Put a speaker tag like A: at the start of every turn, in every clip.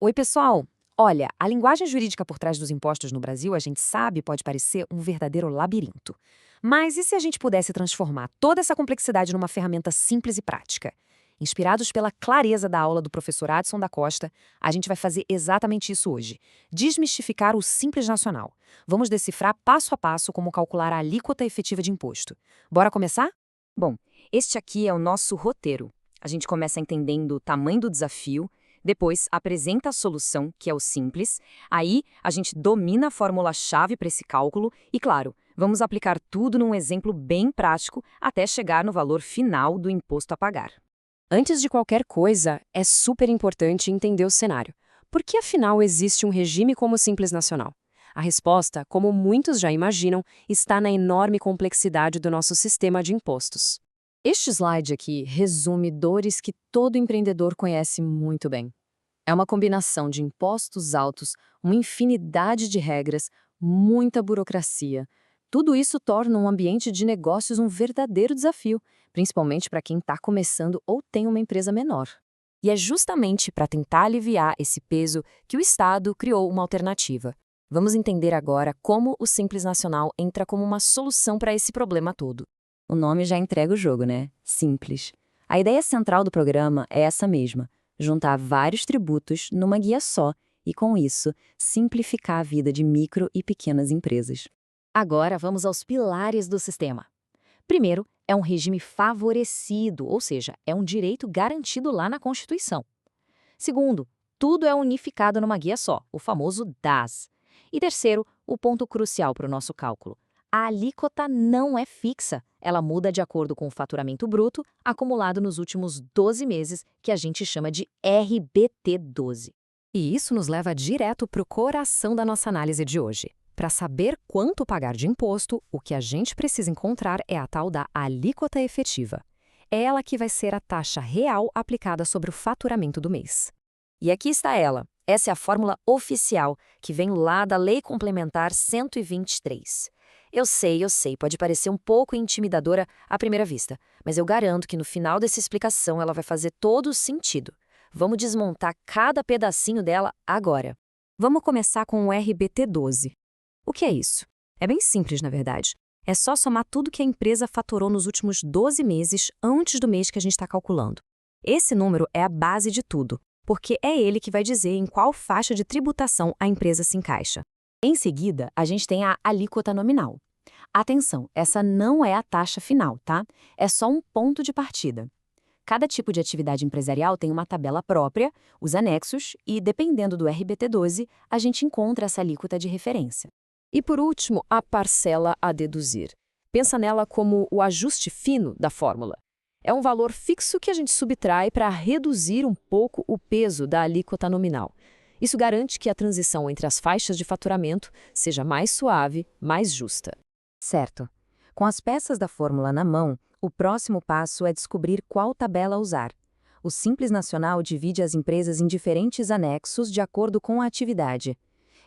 A: Oi, pessoal! Olha, a linguagem jurídica por trás dos impostos no Brasil, a gente sabe, pode parecer um verdadeiro labirinto. Mas e se a gente pudesse transformar toda essa complexidade numa ferramenta simples e prática? Inspirados pela clareza da aula do professor Adson da Costa, a gente vai fazer exatamente isso hoje: desmistificar o Simples Nacional. Vamos decifrar passo a passo como calcular a alíquota efetiva de imposto. Bora começar?
B: Bom, este aqui é o nosso roteiro. A gente começa entendendo o tamanho do desafio, depois apresenta a solução, que é o simples, aí a gente domina a fórmula-chave para esse cálculo e, claro, vamos aplicar tudo num exemplo bem prático até chegar no valor final do imposto a pagar.
A: Antes de qualquer coisa, é super importante entender o cenário. Por que, afinal, existe um regime como o Simples Nacional? A resposta, como muitos já imaginam, está na enorme complexidade do nosso sistema de impostos. Este slide aqui resume dores que todo empreendedor conhece muito bem. É uma combinação de impostos altos, uma infinidade de regras, muita burocracia. Tudo isso torna um ambiente de negócios um verdadeiro desafio, principalmente para quem está começando ou tem uma empresa menor. E é justamente para tentar aliviar esse peso que o Estado criou uma alternativa. Vamos entender agora como o Simples Nacional entra como uma solução para esse problema todo.
B: O nome já entrega o jogo, né? Simples. A ideia central do programa é essa mesma: juntar vários tributos numa guia só e, com isso, simplificar a vida de micro e pequenas empresas.
A: Agora vamos aos pilares do sistema. Primeiro, é um regime favorecido, ou seja, é um direito garantido lá na Constituição. Segundo, tudo é unificado numa guia só, o famoso DAS. E terceiro, o ponto crucial para o nosso cálculo: a alíquota não é fixa, ela muda de acordo com o faturamento bruto acumulado nos últimos 12 meses, que a gente chama de RBT12. E isso nos leva direto para o coração da nossa análise de hoje. Para saber quanto pagar de imposto, o que a gente precisa encontrar é a tal da alíquota efetiva. É ela que vai ser a taxa real aplicada sobre o faturamento do mês. E aqui está ela. Essa é a fórmula oficial, que vem lá da Lei Complementar 123. Eu sei, pode parecer um pouco intimidadora à primeira vista, mas eu garanto que no final dessa explicação ela vai fazer todo o sentido. Vamos desmontar cada pedacinho dela agora. Vamos começar com o RBT12. O que é isso? É bem simples, na verdade. É só somar tudo que a empresa faturou nos últimos 12 meses antes do mês que a gente está calculando. Esse número é a base de tudo, porque é ele que vai dizer em qual faixa de tributação a empresa se encaixa. Em seguida, a gente tem a alíquota nominal. Atenção, essa não é a taxa final, tá? É só um ponto de partida. Cada tipo de atividade empresarial tem uma tabela própria, os anexos, e, dependendo do RBT12, a gente encontra essa alíquota de referência. E, por último, a parcela a deduzir. Pensa nela como o ajuste fino da fórmula. É um valor fixo que a gente subtrai para reduzir um pouco o peso da alíquota nominal. Isso garante que a transição entre as faixas de faturamento seja mais suave, mais justa.
B: Certo. Com as peças da fórmula na mão, o próximo passo é descobrir qual tabela usar. O Simples Nacional divide as empresas em diferentes anexos de acordo com a atividade.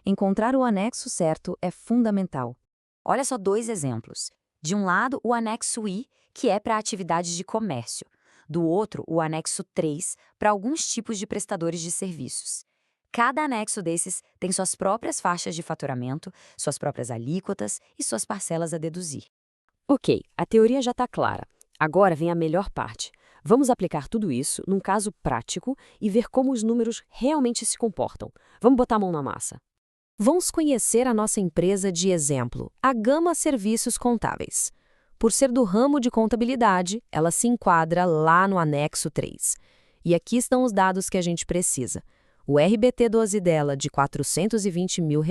B: Encontrar o anexo certo é fundamental. Olha só dois exemplos. De um lado, o anexo I, que é para atividades de comércio. Do outro, o anexo 3, para alguns tipos de prestadores de serviços. Cada anexo desses tem suas próprias faixas de faturamento, suas próprias alíquotas e suas parcelas a deduzir.
A: Ok, a teoria já está clara. Agora vem a melhor parte. Vamos aplicar tudo isso num caso prático e ver como os números realmente se comportam. Vamos botar a mão na massa. Vamos conhecer a nossa empresa de exemplo, a Gama Serviços Contábeis. Por ser do ramo de contabilidade, ela se enquadra lá no anexo 3. E aqui estão os dados que a gente precisa. O RBT12 dela de R$ 420 mil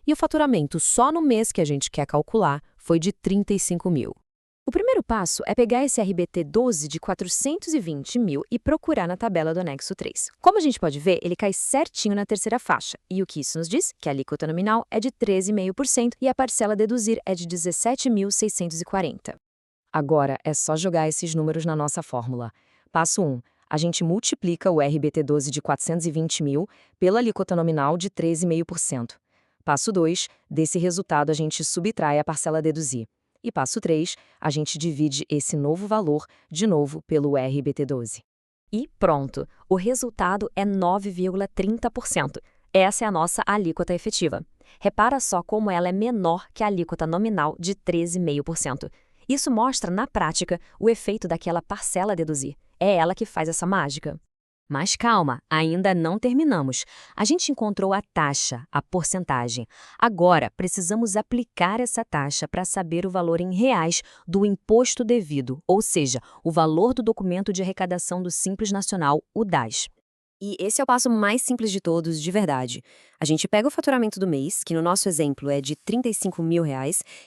A: e o faturamento só no mês que a gente quer calcular foi de 35 mil. O primeiro passo é pegar esse RBT12 de 420 mil e procurar na tabela do anexo 3. Como a gente pode ver, ele cai certinho na terceira faixa. E o que isso nos diz? Que a alíquota nominal é de 13,5% e a parcela a deduzir é de 17.640. Agora é só jogar esses números na nossa fórmula. Passo 1. A gente multiplica o RBT12 de 420 mil pela alíquota nominal de 13,5%. Passo 2. Desse resultado, a gente subtrai a parcela a deduzir. E passo 3, a gente divide esse novo valor, de novo, pelo RBT12.
C: E pronto, o resultado é 9,30%. Essa é a nossa alíquota efetiva. Repara só como ela é menor que a alíquota nominal de 13,5%. Isso mostra, na prática, o efeito daquela parcela a deduzir. É ela que faz essa mágica. Mas calma, ainda não terminamos. A gente encontrou a taxa, a porcentagem. Agora, precisamos aplicar essa taxa para saber o valor em reais do imposto devido, ou seja, o valor do documento de arrecadação do Simples Nacional, o DAS. E esse é o passo mais simples de todos, de verdade. A gente pega o faturamento do mês, que no nosso exemplo é de R$ 35 mil,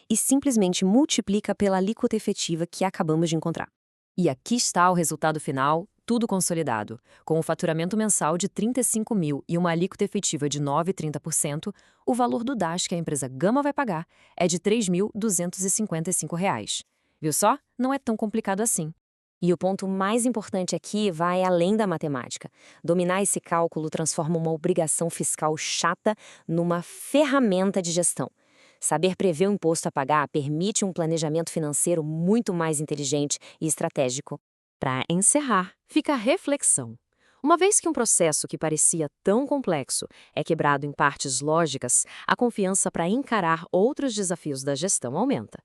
C: e simplesmente multiplica pela alíquota efetiva que acabamos de encontrar. E aqui está o resultado final, tudo consolidado. Com o faturamento mensal de 35 mil e uma alíquota efetiva de 9,30%, o valor do DAS que a empresa Gama vai pagar é de R$ 3.255. Viu só? Não é tão complicado assim. E o ponto mais importante aqui vai além da matemática. Dominar esse cálculo transforma uma obrigação fiscal chata numa ferramenta de gestão. Saber prever o imposto a pagar permite um planejamento financeiro muito mais inteligente e estratégico. Para encerrar, fica a reflexão. Uma vez que um processo que parecia tão complexo é quebrado em partes lógicas, a confiança para encarar outros desafios da gestão aumenta.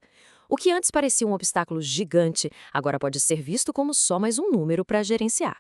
C: O que antes parecia um obstáculo gigante, agora pode ser visto como só mais um número para gerenciar.